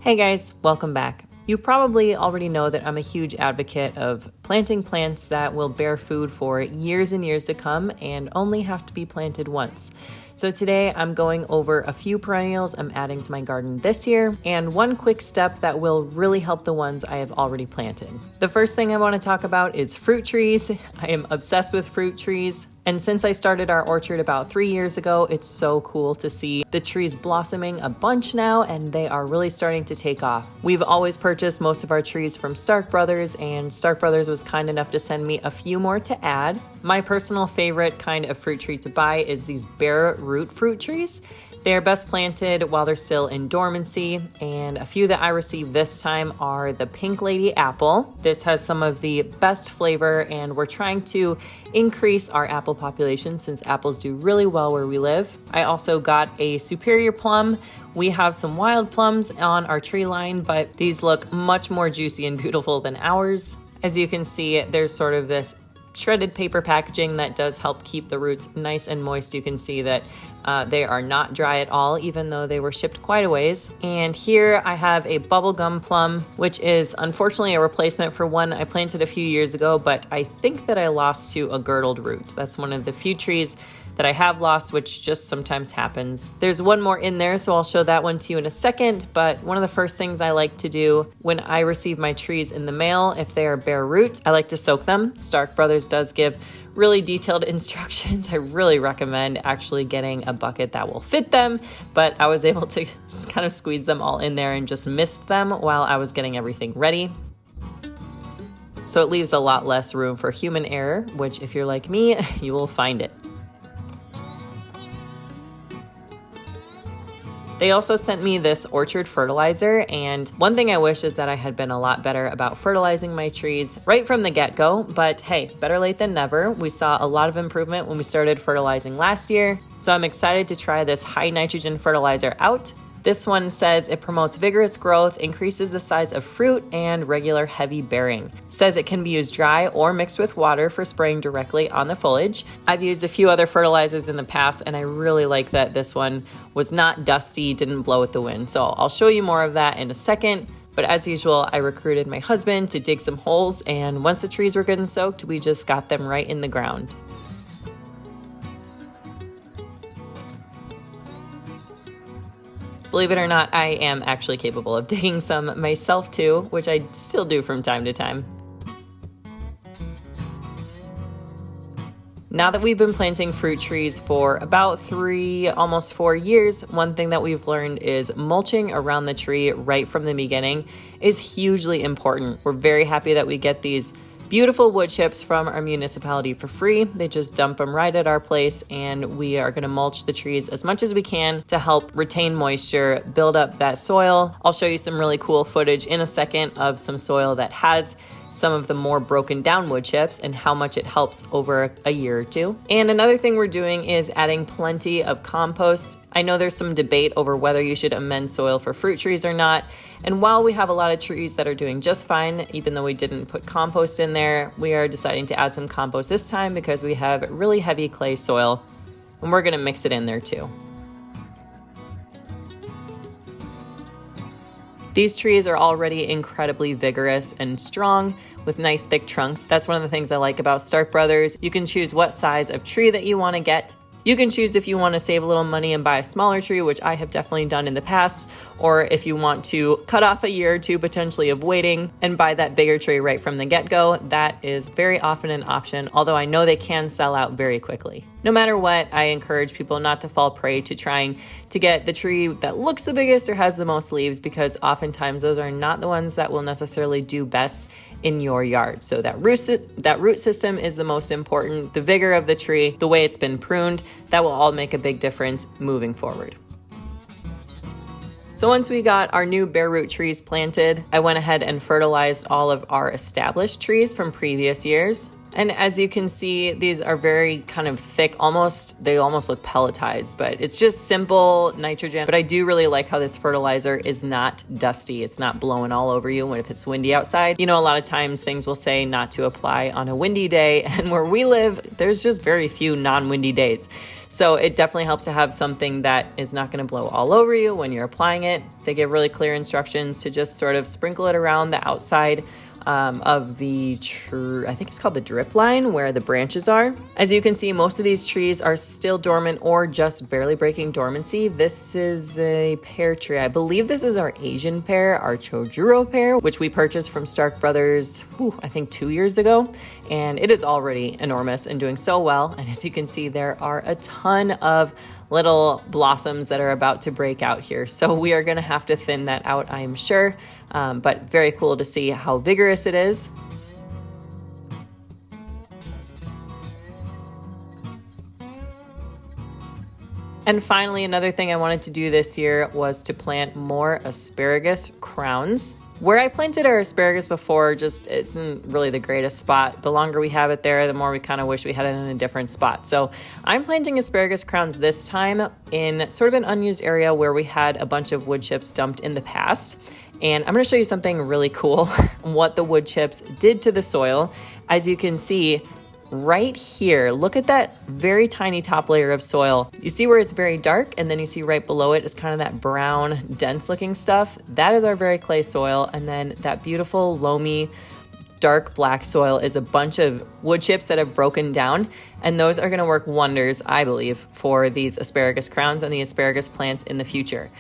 Hey guys, welcome back. You probably already know that I'm a huge advocate of planting plants that will bear food for years and years to come and only have to be planted once. So today I'm going over a few perennials I'm adding to my garden this year and one quick step that will really help the ones I have already planted. The first thing I want to talk about is fruit trees. I am obsessed with fruit trees. And since I started our orchard about 3 years ago, it's so cool to see the trees blossoming a bunch now, and they are really starting to take off. We've always purchased most of our trees from Stark Brothers, and Stark Brothers was kind enough to send me a few more to add. My personal favorite kind of fruit tree to buy is these bare root fruit trees. They are best planted while they're still in dormancy, and a few that I received this time are the Pink Lady Apple. This has some of the best flavor, and we're trying to increase our apple population since apples do really well where we live. I also got a Superior Plum. We have some wild plums on our tree line, but these look much more juicy and beautiful than ours. As you can see, there's sort of this shredded paper packaging that does help keep the roots nice and moist. You can see that they are not dry at all, even though they were shipped quite a ways. And here I have a bubblegum plum, which is unfortunately a replacement for one I planted a few years ago, but I think that I lost to a girdled root. That's one of the few trees that I have lost, which just sometimes happens. There's one more in there, so I'll show that one to you in a second, but one of the first things I like to do when I receive my trees in the mail, if they are bare root, I like to soak them. Stark Brothers does give really detailed instructions. I really recommend actually getting a bucket that will fit them, but I was able to kind of squeeze them all in there and just mist them while I was getting everything ready. So it leaves a lot less room for human error, which if you're like me, you will find it. They also sent me this orchard fertilizer, and one thing I wish is that I had been a lot better about fertilizing my trees right from the get-go, but hey, better late than never. We saw a lot of improvement when we started fertilizing last year, so I'm excited to try this high nitrogen fertilizer out. This one says it promotes vigorous growth, increases the size of fruit, and regular heavy bearing. Says it can be used dry or mixed with water for spraying directly on the foliage. I've used a few other fertilizers in the past, and I really like that this one was not dusty, didn't blow with the wind. So I'll show you more of that in a second. But as usual, I recruited my husband to dig some holes, and once the trees were good and soaked, we just got them right in the ground. Believe it or not, I am actually capable of digging some myself too, which I still do from time to time. Now that we've been planting fruit trees for about 3, almost 4 years, one thing that we've learned is mulching around the tree right from the beginning is hugely important. We're very happy that we get these beautiful wood chips from our municipality for free. They just dump them right at our place, and we are going to mulch the trees as much as we can to help retain moisture, build up that soil. I'll show you some really cool footage in a second of some soil that has some of the more broken down wood chips and how much it helps over a year or two. And another thing we're doing is adding plenty of compost. I know there's some debate over whether you should amend soil for fruit trees or not. And while we have a lot of trees that are doing just fine, even though we didn't put compost in there, we are deciding to add some compost this time because we have really heavy clay soil, and we're gonna mix it in there too. These trees are already incredibly vigorous and strong with nice thick trunks. That's one of the things I like about Stark Brothers. You can choose what size of tree that you want to get. You can choose if you want to save a little money and buy a smaller tree, which I have definitely done in the past, or if you want to cut off a year or two potentially of waiting and buy that bigger tree right from the get-go. That is very often an option, although I know they can sell out very quickly. No matter what, I encourage people not to fall prey to trying to get the tree that looks the biggest or has the most leaves, because oftentimes those are not the ones that will necessarily do best in your yard. So that root system is the most important. The vigor of the tree, the way it's been pruned, that will all make a big difference moving forward. So once we got our new bare root trees planted, I went ahead and fertilized all of our established trees from previous years. And as you can see, these are very kind of thick, they almost look pelletized, but it's just simple nitrogen. But I do really like how this fertilizer is not dusty. It's not blowing all over you if it's windy outside. You know, a lot of times things will say not to apply on a windy day, and where we live, there's just very few non-windy days. So it definitely helps to have something that is not going to blow all over you when you're applying it. They give really clear instructions to just sort of sprinkle it around the outside of the I think it's called the drip line where the branches are. As you can see, most of these trees are still dormant or just barely breaking dormancy. This is a pear tree. I believe this is our Asian pear, our Chojuro pear, which we purchased from Stark Brothers, I think 2 years ago. And it is already enormous and doing so well. And as you can see, there are a ton of little blossoms that are about to break out here. So we are going to have to thin that out, I am sure. But very cool to see how vigorous it is. And finally, another thing I wanted to do this year was to plant more asparagus crowns. Where I planted our asparagus before just isn't really the greatest spot. The longer we have it there, the more we kind of wish we had it in a different spot. So I'm planting asparagus crowns this time in sort of an unused area where we had a bunch of wood chips dumped in the past. And I'm going to show you something really cool, what the wood chips did to the soil. As you can see, right here, look at that very tiny top layer of soil. You see where it's very dark, and then you see right below it is kind of that brown, dense looking stuff. That is our very clay soil. And then that beautiful, loamy, dark black soil is a bunch of wood chips that have broken down. And those are going to work wonders, I believe, for these asparagus crowns and the asparagus plants in the future.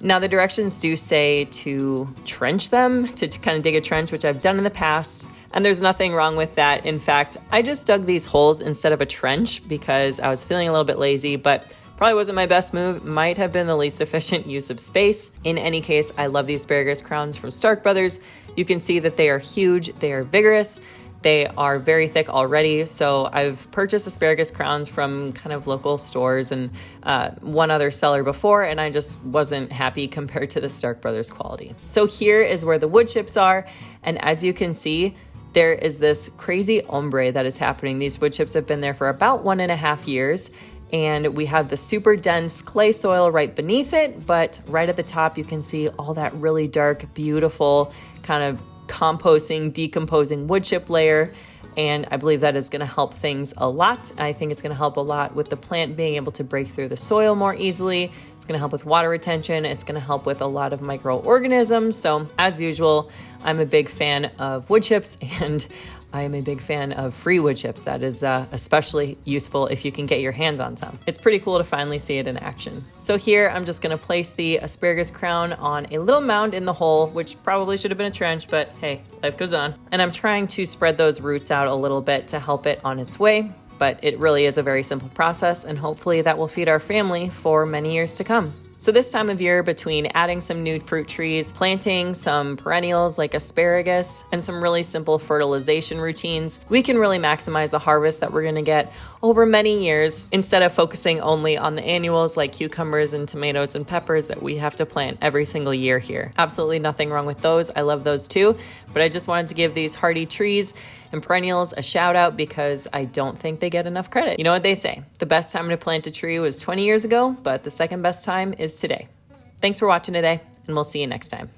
Now, the directions do say to trench them, to kind of dig a trench, which I've done in the past, and there's nothing wrong with that. In fact, I just dug these holes instead of a trench because I was feeling a little bit lazy, but probably wasn't my best move, might have been the least efficient use of space. In any case, I love these asparagus crowns from Stark Brothers. You can see that they are huge, they are vigorous, they are very thick already. So I've purchased asparagus crowns from kind of local stores and one other seller before, and I just wasn't happy compared to the Stark Brothers quality. So here is where the wood chips are, and as you can see, there is this crazy ombre that is happening. These wood chips have been there for about 1.5 years, and we have the super dense clay soil right beneath it, but right at the top you can see all that really dark, beautiful kind of composting, decomposing wood chip layer. And I believe that is going to help things a lot. I think it's going to help a lot with the plant being able to break through the soil more easily. It's going to help with water retention. It's going to help with a lot of microorganisms. So as usual, I'm a big fan of wood chips, and I am a big fan of free wood chips. That is especially useful if you can get your hands on some. It's pretty cool to finally see it in action. So here I'm just going to place the asparagus crown on a little mound in the hole, which probably should have been a trench, but hey, life goes on. And I'm trying to spread those roots out a little bit to help it on its way. But it really is a very simple process, and hopefully that will feed our family for many years to come. So this time of year, between adding some new fruit trees, planting some perennials like asparagus, and some really simple fertilization routines, we can really maximize the harvest that we're going to get over many years instead of focusing only on the annuals like cucumbers and tomatoes and peppers that we have to plant every single year here. Absolutely nothing wrong with those. I love those too, but I just wanted to give these hardy trees and perennials a shout out because I don't think they get enough credit. You know what they say, the best time to plant a tree was 20 years ago, but the second best time is today. Thanks for watching today, and we'll see you next time.